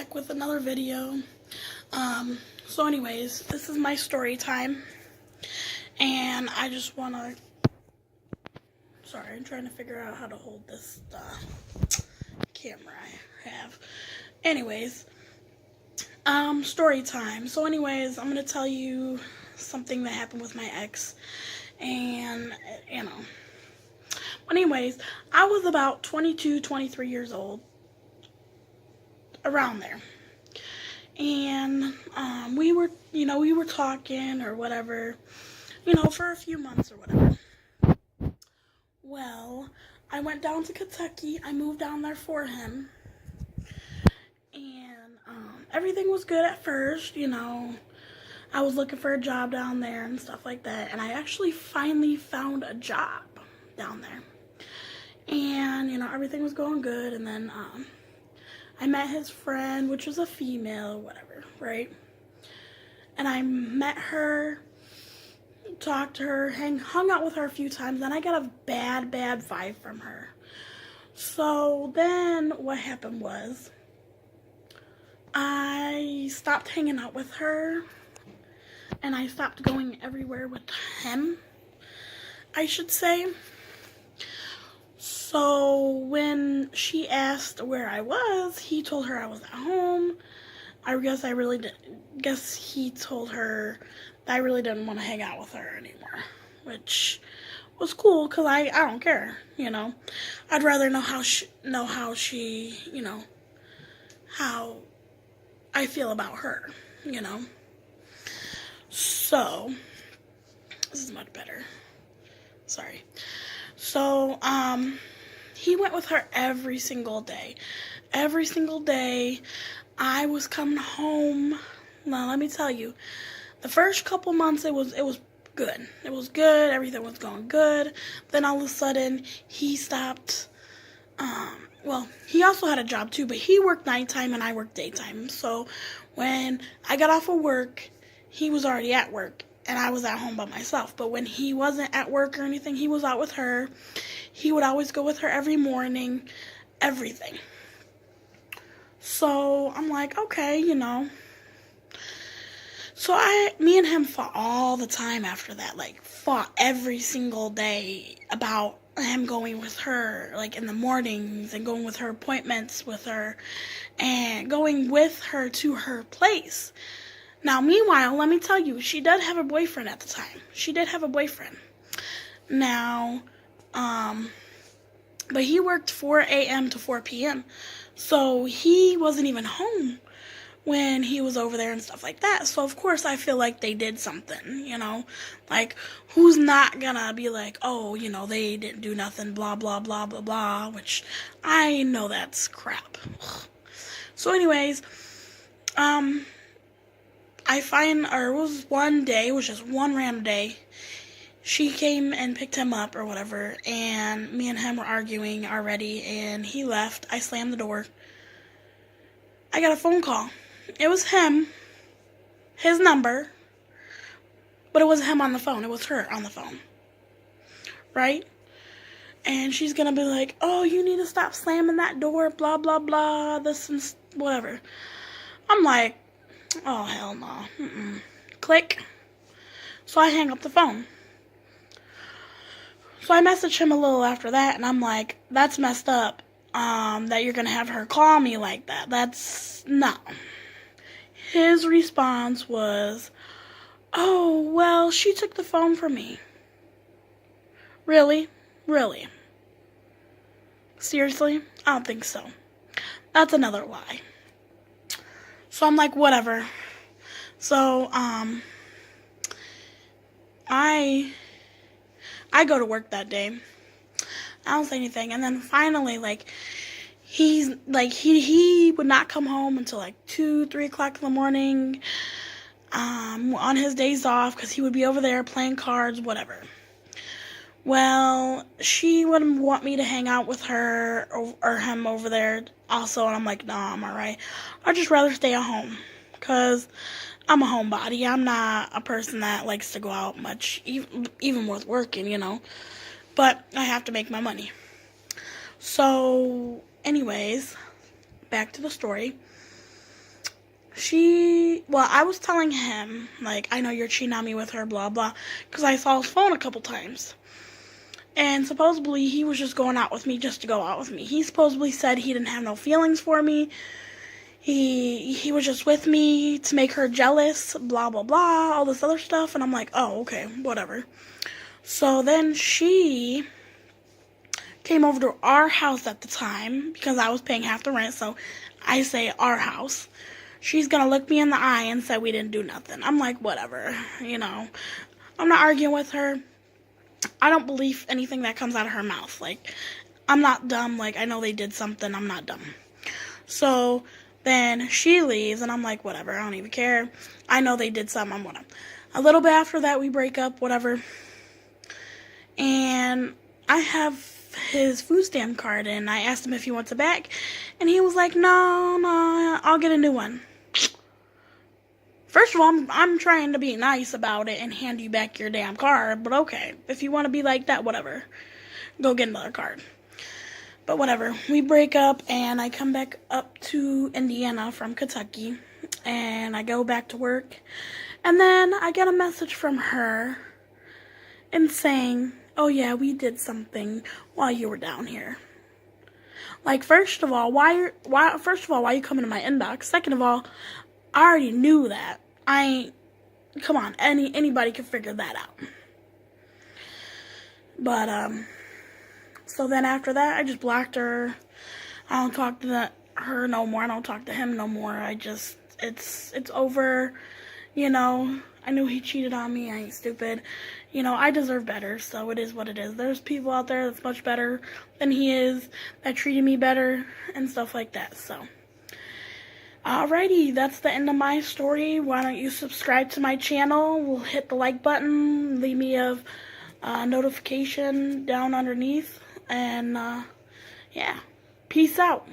back with another video. So anyways, this is my story time. And I just want to... Sorry, I'm trying to figure out how to hold this camera I have. Anyways, story time. So anyways, I'm going to tell you something that happened with my ex. And, anyways, I was about 22, 23 years old. Around there. And we were talking or whatever, for a few months or whatever. Well, I went down to Kentucky. I moved down there for him. And everything was good at first, I was looking for a job down there and stuff like that. And I actually finally found a job down there. And, everything was going good. And then I met his friend, which was a female, whatever, right? And I met her, talked to her, hung out with her a few times, and I got a bad vibe from her. So then what happened was I stopped hanging out with her, and I stopped going everywhere with him, I should say. So when she asked where I was, he told her I was at home. I guess he told her that I really didn't want to hang out with her anymore, which was cool because I don't care, I'd rather know how she, how I feel about her, So this is much better. Sorry. So, he went with her every single day. Every single day, I was coming home. Now, let me tell you, the first couple months, it was good. It was good. Everything was going good. Then all of a sudden, he stopped. Well, he also had a job too, but he worked nighttime and I worked daytime. So when I got off of work, he was already at work. And I was at home by myself. But when he wasn't at work or anything, he was out with her. He would always go with her every morning. Everything. So I'm like, okay, So me and him fought all the time after that. Like, fought every single day about him going with her, like, in the mornings. And going with her appointments with her. And going with her to her place. Now, meanwhile, let me tell you, she did have a boyfriend at the time. She did have a boyfriend. Now, but he worked 4 a.m. to 4 p.m. So he wasn't even home when he was over there and stuff like that. So, of course, I feel like they did something, Like, who's not gonna be like, oh, they didn't do nothing, blah, blah, blah, blah, blah, which I know that's crap. So, anyways, it was one day, it was just one random day, she came and picked him up or whatever, and me and him were arguing already, and he left. I slammed the door. I got a phone call. It was him, his number, but it wasn't him on the phone, it was her on the phone, right? And she's gonna be like, oh, you need to stop slamming that door, blah, blah, blah, this and whatever. I'm like, oh, hell no. Click. So I hang up the phone. So I messaged him a little after that, and I'm like, that's messed up, that you're going to have her call me like that. That's, no. His response was, oh, well, she took the phone from me. Really? Really? Seriously? I don't think so. That's another lie. So I'm like, whatever. So, I go to work that day. I don't say anything. And then finally, he would not come home until 2, 3 o'clock in the morning, on his days off, because he would be over there playing cards, whatever. Well, she wouldn't want me to hang out with her or him over there also, and I'm like, nah, I'm alright. I'd just rather stay at home, because I'm a homebody. I'm not a person that likes to go out much, even with working, But I have to make my money. So, anyways, back to the story. I was telling him, like, I know you're cheating on me with her, blah, blah, because I saw his phone a couple times. And supposedly he was just going out with me just to go out with me. He supposedly said he didn't have no feelings for me. He was just with me to make her jealous, blah, blah, blah, all this other stuff. And I'm like, oh, okay, whatever. So then she came over to our house at the time because I was paying half the rent. So I say our house. She's going to look me in the eye and say we didn't do nothing. I'm like, whatever, you know. I'm not arguing with her. I don't believe anything that comes out of her mouth. Like, I'm not dumb. Like, I know they did something. I'm not dumb. So then she leaves, and I'm like, whatever. I don't even care. I know they did something. I'm whatever. A little bit after that, we break up, whatever. And I have his food stamp card, and I asked him if he wants it back. And he was like, no, I'll get a new one. First of all, I'm trying to be nice about it and hand you back your damn card, but okay. If you want to be like that, whatever. Go get another card. But whatever. We break up, and I come back up to Indiana from Kentucky, and I go back to work. And then I get a message from her and saying, oh yeah, we did something while you were down here. Like, first of all, why are you coming to my inbox? Second of all, I already knew that. Come on, anybody can figure that out. But, so then after that, I just blocked her. I don't talk to her no more. I don't talk to him no more. It's over, you know. I knew he cheated on me. I ain't stupid. You know, I deserve better, so it is what it is. There's people out there that's much better than he is, that treated me better, and stuff like that, so. Alrighty, that's the end of my story. Why don't you subscribe to my channel? We'll hit the like button, leave me a notification down underneath, and yeah, peace out.